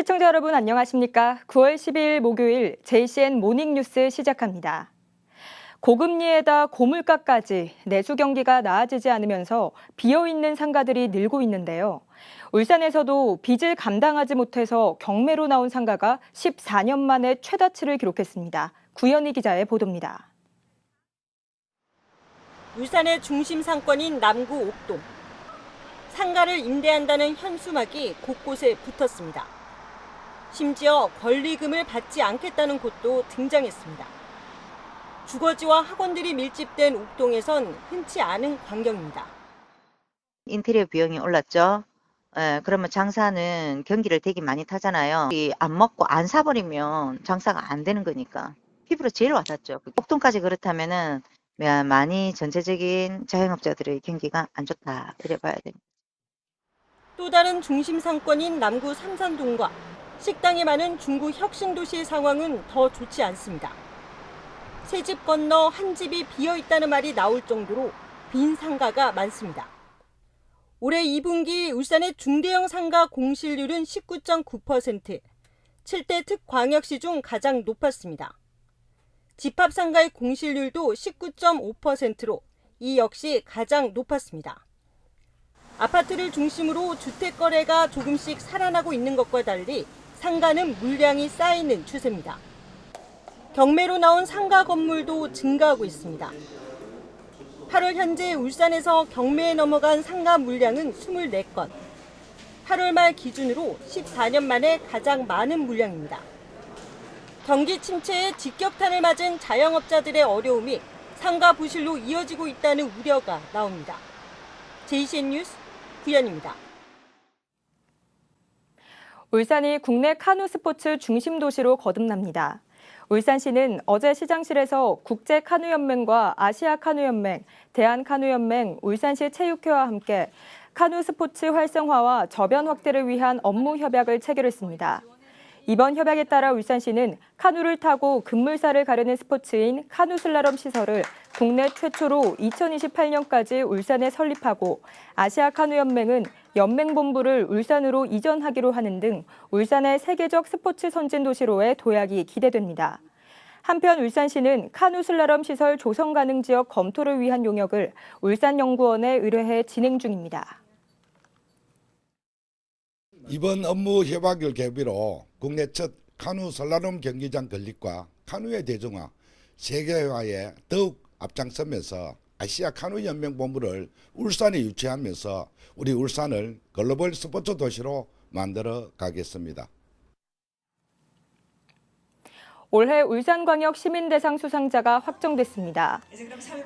시청자 여러분 안녕하십니까? 9월 12일 목요일 JCN 모닝뉴스 시작합니다. 고금리에다 고물가까지 내수 경기가 나아지지 않으면서 비어있는 상가들이 늘고 있는데요. 울산에서도 빚을 감당하지 못해서 경매로 나온 상가가 14년 만에 최다치를 기록했습니다. 구현희 기자의 보도입니다. 울산의 중심 상권인 남구 옥동. 상가를 임대한다는 현수막이 곳곳에 붙었습니다. 심지어 권리금을 받지 않겠다는 곳도 등장했습니다. 주거지와 학원들이 밀집된 옥동에선 흔치 않은 광경입니다. 인테리어 비용이 올랐죠. 그러면 장사는 경기를 되게 많이 타잖아요. 안 먹고 안 사버리면 장사가 안 되는 거니까 피부로 제일 와닿죠. 옥동까지 그렇다면은 많이 전체적인 자영업자들의 경기가 안 좋다 이래 봐야 됩니다. 또 다른 중심 상권인 남구 삼산동과 식당이 많은 중구 혁신도시의 상황은 더 좋지 않습니다. 세 집 건너 한 집이 비어있다는 말이 나올 정도로 빈 상가가 많습니다. 올해 2분기 울산의 중대형 상가 공실률은 19.9%, 7대 특광역시 중 가장 높았습니다. 집합상가의 공실률도 19.5%로 이 역시 가장 높았습니다. 아파트를 중심으로 주택 거래가 조금씩 살아나고 있는 것과 달리 상가는 물량이 쌓이는 추세입니다. 경매로 나온 상가 건물도 증가하고 있습니다. 8월 현재 울산에서 경매에 넘어간 상가 물량은 24건. 8월 말 기준으로 14년 만에 가장 많은 물량입니다. 경기 침체에 직격탄을 맞은 자영업자들의 어려움이 상가 부실로 이어지고 있다는 우려가 나옵니다. JCN 뉴스 구현입니다. 울산이 국내 카누 스포츠 중심 도시로 거듭납니다. 울산시는 어제 시장실에서 국제카누연맹과 아시아카누연맹, 대한카누연맹, 울산시 체육회와 함께 카누 스포츠 활성화와 저변 확대를 위한 업무 협약을 체결했습니다. 이번 협약에 따라 울산시는 카누를 타고 급물살을 가르는 스포츠인 카누슬라럼 시설을 국내 최초로 2028년까지 울산에 설립하고 아시아카누연맹은 연맹본부를 울산으로 이전하기로 하는 등 울산의 세계적 스포츠 선진 도시로의 도약이 기대됩니다. 한편 울산시는 카누슬라럼 시설 조성 가능 지역 검토를 위한 용역을 울산연구원에 의뢰해 진행 중입니다. 이번 업무 협약을 계기로 국내 첫 카누 슬라롬 경기장 건립과 카누의 대중화, 세계화에 더욱 앞장서면서 아시아 카누 연맹 본부를 울산에 유치하면서 우리 울산을 글로벌 스포츠 도시로 만들어 가겠습니다. 올해 울산광역 시민대상 수상자가 확정됐습니다.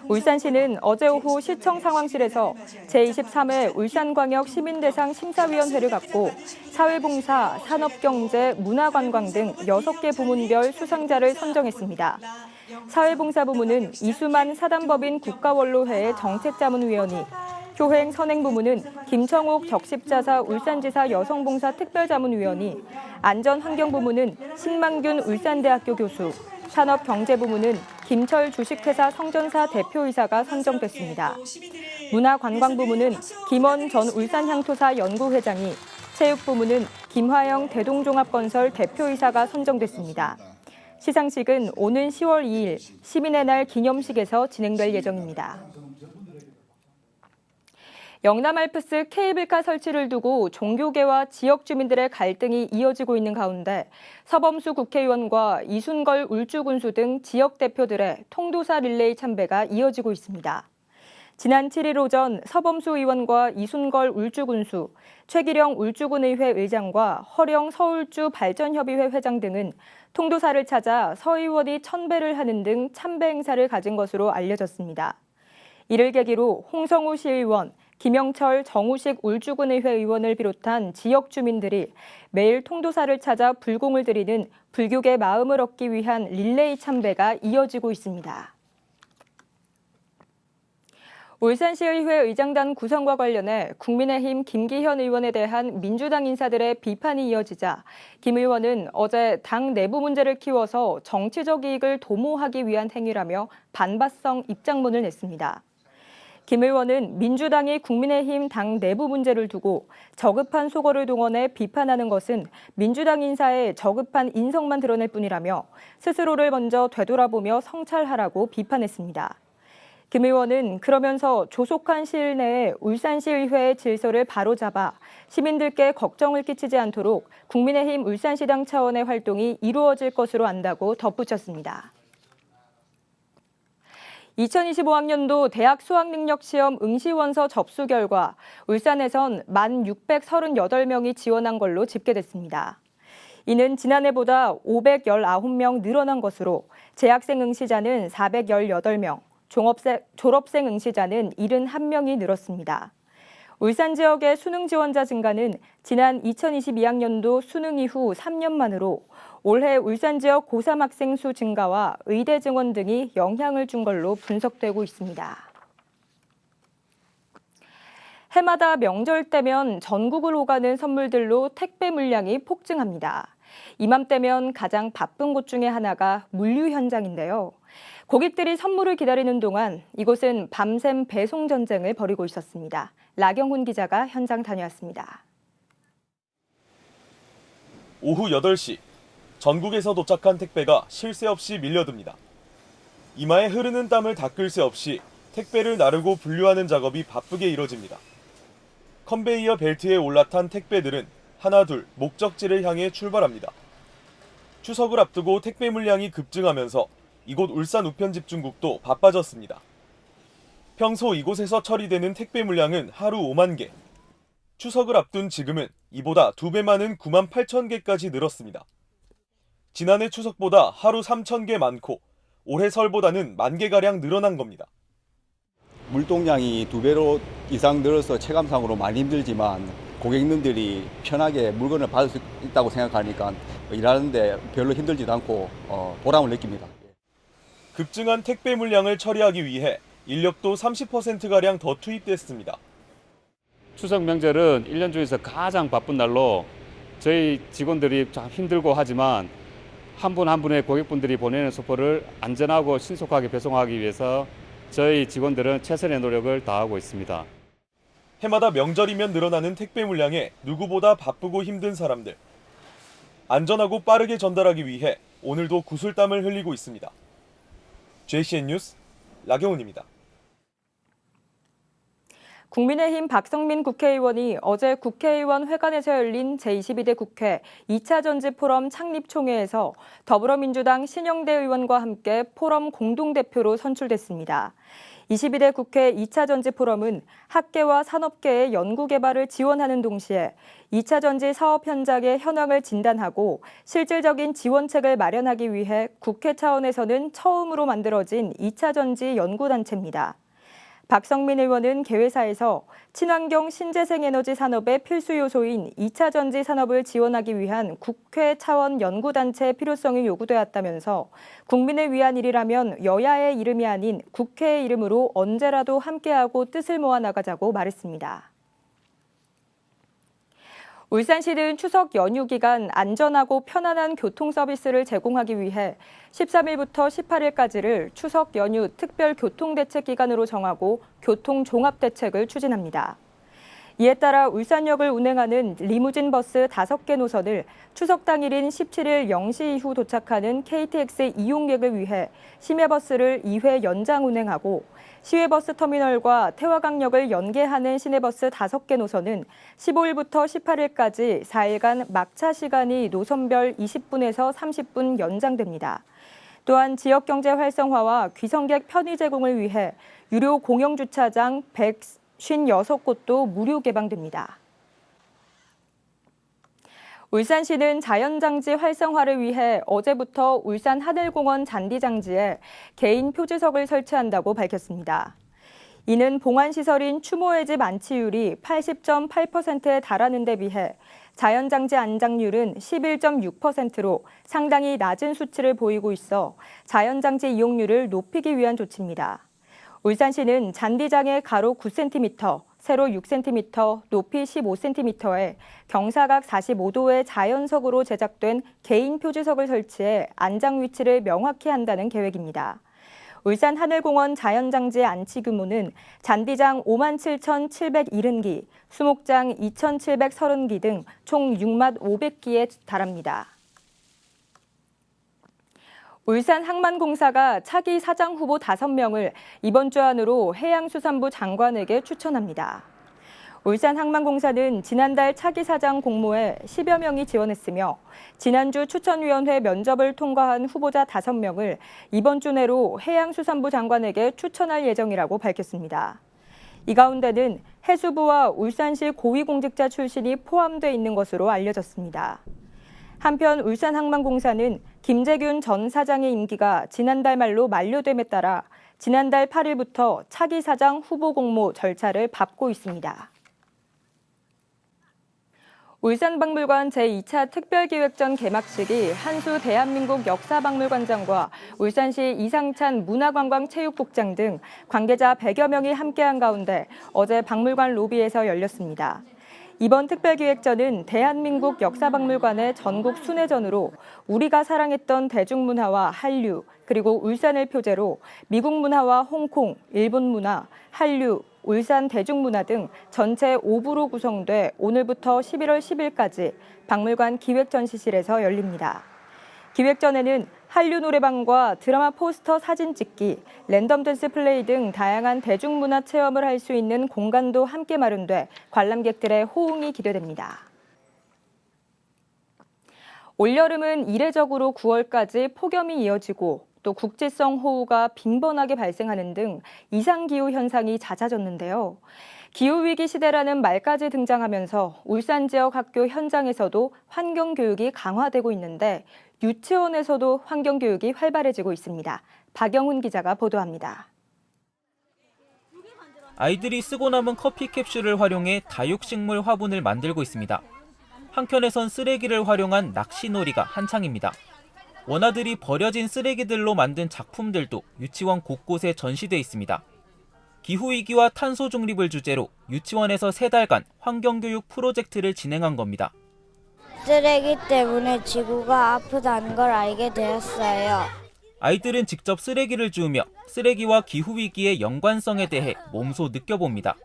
울산시는 어제 오후 시청 상황실에서 제23회 울산광역 시민대상 심사위원회를 갖고 사회봉사, 산업경제, 문화관광 등 6개 부문별 수상자를 선정했습니다. 사회봉사 부문은 이수만 사단법인 국가원로회의 정책자문위원이, 교행 선행부문은 김청옥 적십자사 울산지사 여성봉사 특별자문위원이, 안전환경부문은 신만균 울산대학교 교수, 산업경제부문은 김철 주식회사 성전사 대표이사가 선정됐습니다. 문화관광부문은 김원 전 울산향토사 연구회장이, 체육부문은 김화영 대동종합건설 대표이사가 선정됐습니다. 시상식은 오는 10월 2일 시민의 날 기념식에서 진행될 예정입니다. 영남 알프스 케이블카 설치를 두고 종교계와 지역 주민들의 갈등이 이어지고 있는 가운데 서범수 국회의원과 이순걸 울주군수 등 지역 대표들의 통도사 릴레이 참배가 이어지고 있습니다. 지난 7일 오전 서범수 의원과 이순걸 울주군수, 최기령 울주군의회 의장과 허령 서울주 발전협의회 회장 등은 통도사를 찾아 서 의원이 천배를 하는 등 참배 행사를 가진 것으로 알려졌습니다. 이를 계기로 홍성우 시의원, 김영철, 정우식 울주군의회 의원을 비롯한 지역 주민들이 매일 통도사를 찾아 불공을 드리는 불교계 마음을 얻기 위한 릴레이 참배가 이어지고 있습니다. 울산시의회 의장단 구성과 관련해 국민의힘 김기현 의원에 대한 민주당 인사들의 비판이 이어지자 김 의원은 어제 당 내부 문제를 키워서 정치적 이익을 도모하기 위한 행위라며 반박성 입장문을 냈습니다. 김 의원은 민주당이 국민의힘 당 내부 문제를 두고 저급한 속어를 동원해 비판하는 것은 민주당 인사의 저급한 인성만 드러낼 뿐이라며 스스로를 먼저 되돌아보며 성찰하라고 비판했습니다. 김 의원은 그러면서 조속한 시일 내에 울산시 의회의 질서를 바로잡아 시민들께 걱정을 끼치지 않도록 국민의힘 울산시당 차원의 활동이 이루어질 것으로 안다고 덧붙였습니다. 2025학년도 대학 수학능력시험 응시원서 접수 결과 울산에선 1,638명이 지원한 걸로 집계됐습니다. 이는 지난해보다 519명 늘어난 것으로 재학생 응시자는 418명, 졸업생 응시자는 71명이 늘었습니다. 울산 지역의 수능 지원자 증가는 지난 2022학년도 수능 이후 3년 만으로 올해 울산 지역 고3 학생 수 증가와 의대 증원 등이 영향을 준 걸로 분석되고 있습니다. 해마다 명절 때면 전국을 오가는 선물들로 택배 물량이 폭증합니다. 이맘때면 가장 바쁜 곳 중에 하나가 물류 현장인데요. 고객들이 선물을 기다리는 동안 이곳은 밤샘 배송 전쟁을 벌이고 있었습니다. 라경훈 기자가 현장 다녀왔습니다. 오후 8시, 전국에서 도착한 택배가 쉴 새 없이 밀려듭니다. 이마에 흐르는 땀을 닦을 새 없이 택배를 나르고 분류하는 작업이 바쁘게 이뤄집니다. 컨베이어 벨트에 올라탄 택배들은 하나둘 목적지를 향해 출발합니다. 추석을 앞두고 택배 물량이 급증하면서 이곳 울산 우편집중국도 바빠졌습니다. 평소 이곳에서 처리되는 택배 물량은 하루 5만 개. 추석을 앞둔 지금은 이보다 2배 많은 9만 8천 개까지 늘었습니다. 지난해 추석보다 하루 3천 개 많고 올해 설보다는 1만 개가량 늘어난 겁니다. 물동량이 2배로 이상 늘어서 체감상으로 많이 힘들지만 고객님들이 편하게 물건을 받을 수 있다고 생각하니까 일하는데 별로 힘들지도 않고 보람을 느낍니다. 급증한 택배 물량을 처리하기 위해 인력도 30%가량 더 투입됐습니다. 추석 명절은 1년 중에서 가장 바쁜 날로 저희 직원들이 참 힘들고 하지만 한 분 한 분의 고객분들이 보내는 소포를 안전하고 신속하게 배송하기 위해서 저희 직원들은 최선의 노력을 다하고 있습니다. 해마다 명절이면 늘어나는 택배 물량에 누구보다 바쁘고 힘든 사람들. 안전하고 빠르게 전달하기 위해 오늘도 구슬땀을 흘리고 있습니다. JCN 뉴스 라경훈입니다. 국민의힘 박성민 국회의원이 어제 국회의원 회관에서 열린 제22대 국회 2차 전지 포럼 창립총회에서 더불어민주당 신영대 의원과 함께 포럼 공동대표로 선출됐습니다. 22대 국회 2차 전지 포럼은 학계와 산업계의 연구개발을 지원하는 동시에 2차 전지 사업 현장의 현황을 진단하고 실질적인 지원책을 마련하기 위해 국회 차원에서는 처음으로 만들어진 2차 전지 연구단체입니다. 박성민 의원은 개회사에서 친환경 신재생 에너지 산업의 필수 요소인 2차 전지 산업을 지원하기 위한 국회 차원 연구단체의 필요성이 요구되었다면서 국민을 위한 일이라면 여야의 이름이 아닌 국회의 이름으로 언제라도 함께하고 뜻을 모아 나가자고 말했습니다. 울산시는 추석 연휴 기간 안전하고 편안한 교통 서비스를 제공하기 위해 13일부터 18일까지를 추석 연휴 특별 교통대책 기간으로 정하고 교통종합대책을 추진합니다. 이에 따라 울산역을 운행하는 리무진 버스 5개 노선을 추석 당일인 17일 0시 이후 도착하는 KTX 이용객을 위해 시내버스를 2회 연장 운행하고 시외버스 터미널과 태화강역을 연계하는 시내버스 5개 노선은 15일부터 18일까지 4일간 막차 시간이 노선별 20분에서 30분 연장됩니다. 또한 지역경제 활성화와 귀성객 편의 제공을 위해 유료 공영주차장 156곳도 무료 개방됩니다. 울산시는 자연장지 활성화를 위해 어제부터 울산 하늘공원 잔디장지에 개인 표지석을 설치한다고 밝혔습니다. 이는 봉안시설인 추모의 집 안치율이 80.8%에 달하는 데 비해 자연장지 안장률은 11.6%로 상당히 낮은 수치를 보이고 있어 자연장지 이용률을 높이기 위한 조치입니다. 울산시는 잔디장의 가로 9cm, 세로 6cm, 높이 15cm에 경사각 45도의 자연석으로 제작된 개인 표지석을 설치해 안장 위치를 명확히 한다는 계획입니다. 울산 하늘공원 자연장지 안치 규모는 잔디장 57,770기, 수목장 2,730기 등 총 6,500기에 달합니다. 울산 항만공사가 차기 사장 후보 5명을 이번 주 안으로 해양수산부 장관에게 추천합니다. 울산 항만공사는 지난달 차기 사장 공모에 10여 명이 지원했으며 지난주 추천위원회 면접을 통과한 후보자 5명을 이번 주 내로 해양수산부 장관에게 추천할 예정이라고 밝혔습니다. 이 가운데는 해수부와 울산시 고위공직자 출신이 포함돼 있는 것으로 알려졌습니다. 한편 울산항만공사는 김재균 전 사장의 임기가 지난달 말로 만료됨에 따라 지난달 8일부터 차기 사장 후보 공모 절차를 밟고 있습니다. 울산박물관 제2차 특별기획전 개막식이 한수 대한민국 역사박물관장과 울산시 이상찬 문화관광체육국장 등 관계자 100여 명이 함께한 가운데 어제 박물관 로비에서 열렸습니다. 이번 특별기획전은 대한민국 역사박물관의 전국 순회전으로 우리가 사랑했던 대중문화와 한류, 그리고 울산을 표제로 미국 문화와 홍콩, 일본 문화, 한류, 울산 대중문화 등 전체 5부로 구성돼 오늘부터 11월 10일까지 박물관 기획전시실에서 열립니다. 기획전에는 한류 노래방과 드라마 포스터 사진 찍기, 랜덤 댄스 플레이 등 다양한 대중문화 체험을 할 수 있는 공간도 함께 마련돼 관람객들의 호응이 기대됩니다. 올여름은 이례적으로 9월까지 폭염이 이어지고 또 국지성 호우가 빈번하게 발생하는 등 이상기후 현상이 잦아졌는데요. 기후위기 시대라는 말까지 등장하면서 울산 지역 학교 현장에서도 환경교육이 강화되고 있는데 유치원에서도 환경교육이 활발해지고 있습니다. 박영훈 기자가 보도합니다. 아이들이 쓰고 남은 커피 캡슐을 활용해 다육식물 화분을 만들고 있습니다. 한켠에선 쓰레기를 활용한 낚시놀이가 한창입니다. 원아들이 버려진 쓰레기들로 만든 작품들도 유치원 곳곳에 전시돼 있습니다. 기후위기와 탄소 중립을 주제로 유치원에서 3달간 환경교육 프로젝트를 진행한 겁니다. 쓰레기 때문에 지구가 아프다는 걸 알게 되었어요. 아이들은 직접 쓰레기를 주우며 쓰레기와 기후위기의 연관성에 대해 몸소 느껴봅니다.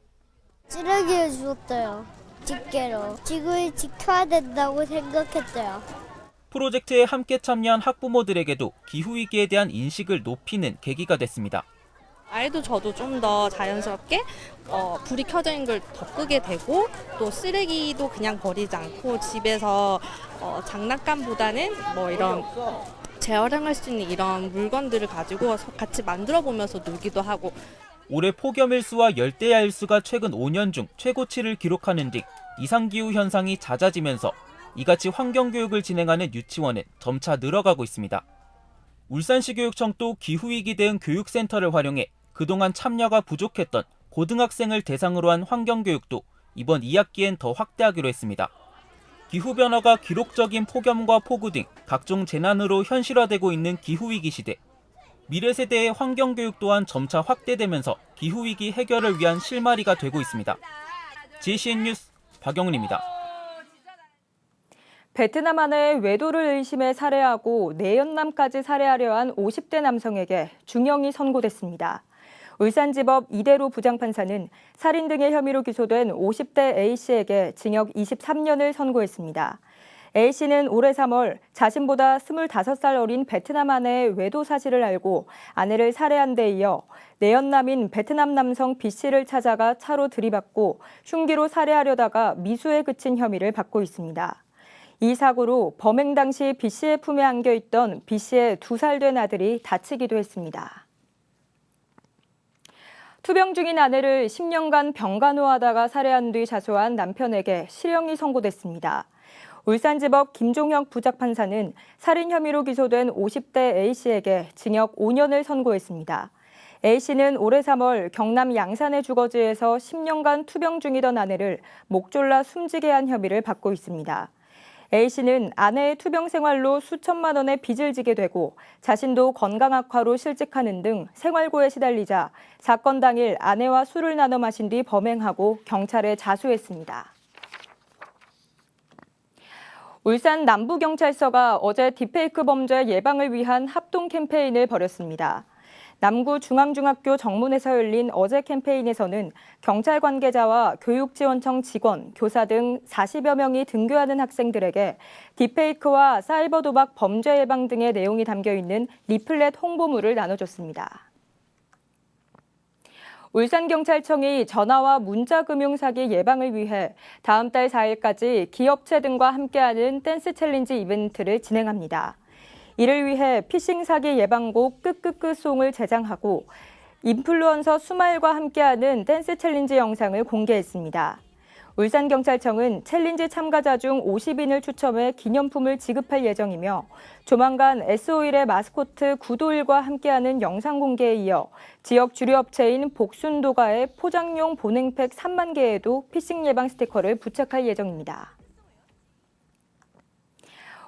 쓰레기를 주웠어요. 집게로. 지구를 지켜야 된다고 생각했어요. 프로젝트에 함께 참여한 학부모들에게도 기후위기에 대한 인식을 높이는 계기가 됐습니다. 아이도 저도 좀 더 자연스럽게 불이 켜져 있는 걸 더 끄게 되고 또 쓰레기도 그냥 버리지 않고 집에서 장난감보다는 뭐 이런 재활용할 수 있는 이런 물건들을 가지고 같이 만들어 보면서 놀기도 하고. 올해 폭염일수와 열대야일수가 최근 5년 중 최고치를 기록하는 등 이상기후 현상이 잦아지면서 이같이 환경교육을 진행하는 유치원은 점차 늘어가고 있습니다. 울산시 교육청도 기후위기 대응 교육센터를 활용해 그동안 참여가 부족했던 고등학생을 대상으로 한 환경교육도 이번 2학기엔 더 확대하기로 했습니다. 기후변화가 기록적인 폭염과 폭우 등 각종 재난으로 현실화되고 있는 기후위기 시대. 미래 세대의 환경교육 또한 점차 확대되면서 기후위기 해결을 위한 실마리가 되고 있습니다. JCN 뉴스 박영훈입니다. 베트남 아내의 외도를 의심해 살해하고 내연남까지 살해하려 한 50대 남성에게 중형이 선고됐습니다. 울산지법 이대로 부장판사는 살인 등의 혐의로 기소된 50대 A씨에게 징역 23년을 선고했습니다. A씨는 올해 3월 자신보다 25살 어린 베트남 아내의 외도 사실을 알고 아내를 살해한 데 이어 내연남인 베트남 남성 B씨를 찾아가 차로 들이받고 흉기로 살해하려다가 미수에 그친 혐의를 받고 있습니다. 이 사고로 범행 당시 B씨의 품에 안겨있던 B씨의 2살 된 아들이 다치기도 했습니다. 투병 중인 아내를 10년간 병간호하다가 살해한 뒤 자수한 남편에게 실형이 선고됐습니다. 울산지법 김종혁 부장판사는 살인 혐의로 기소된 50대 A씨에게 징역 5년을 선고했습니다. A씨는 올해 3월 경남 양산의 주거지에서 10년간 투병 중이던 아내를 목 졸라 숨지게 한 혐의를 받고 있습니다. A씨는 아내의 투병 생활로 수천만 원의 빚을 지게 되고 자신도 건강 악화로 실직하는 등 생활고에 시달리자 사건 당일 아내와 술을 나눠 마신 뒤 범행하고 경찰에 자수했습니다. 울산 남부경찰서가 어제 딥페이크 범죄 예방을 위한 합동 캠페인을 벌였습니다. 남구중앙중학교 정문에서 열린 어제 캠페인에서는 경찰 관계자와 교육지원청 직원, 교사 등 40여 명이 등교하는 학생들에게 딥페이크와 사이버 도박 범죄 예방 등의 내용이 담겨 있는 리플렛 홍보물을 나눠줬습니다. 울산경찰청이 전화와 문자금융 사기 예방을 위해 다음 달 4일까지 기업체 등과 함께하는 댄스 챌린지 이벤트를 진행합니다. 이를 위해 피싱 사기 예방곡 끄끄끄송을 제작하고 인플루언서 수마일과 함께하는 댄스 챌린지 영상을 공개했습니다. 울산경찰청은 챌린지 참가자 중 50인을 추첨해 기념품을 지급할 예정이며 조만간 S-오일의 마스코트 구도일과 함께하는 영상 공개에 이어 지역 주류 업체인 복순도가의 포장용 보냉팩 3만 개에도 피싱 예방 스티커를 부착할 예정입니다.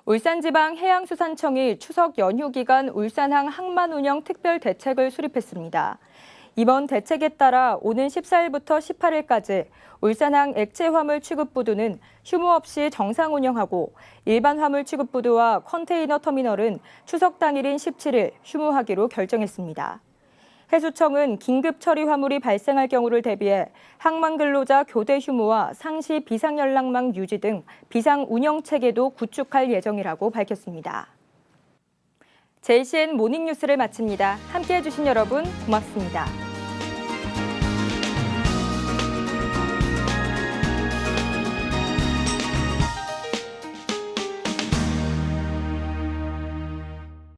울산지방해양수산청이 추석 연휴 기간 울산항 항만 운영 특별 대책을 수립했습니다. 이번 대책에 따라 오는 14일부터 18일까지 울산항 액체 화물 취급부두는 휴무 없이 정상 운영하고 일반 화물 취급부두와 컨테이너 터미널은 추석 당일인 17일 휴무하기로 결정했습니다. 해수청은 긴급 처리 화물이 발생할 경우를 대비해 항만 근로자 교대 휴무와 상시 비상 연락망 유지 등 비상 운영 체계도 구축할 예정이라고 밝혔습니다. JCN 모닝뉴스를 마칩니다. 함께해 주신 여러분 고맙습니다.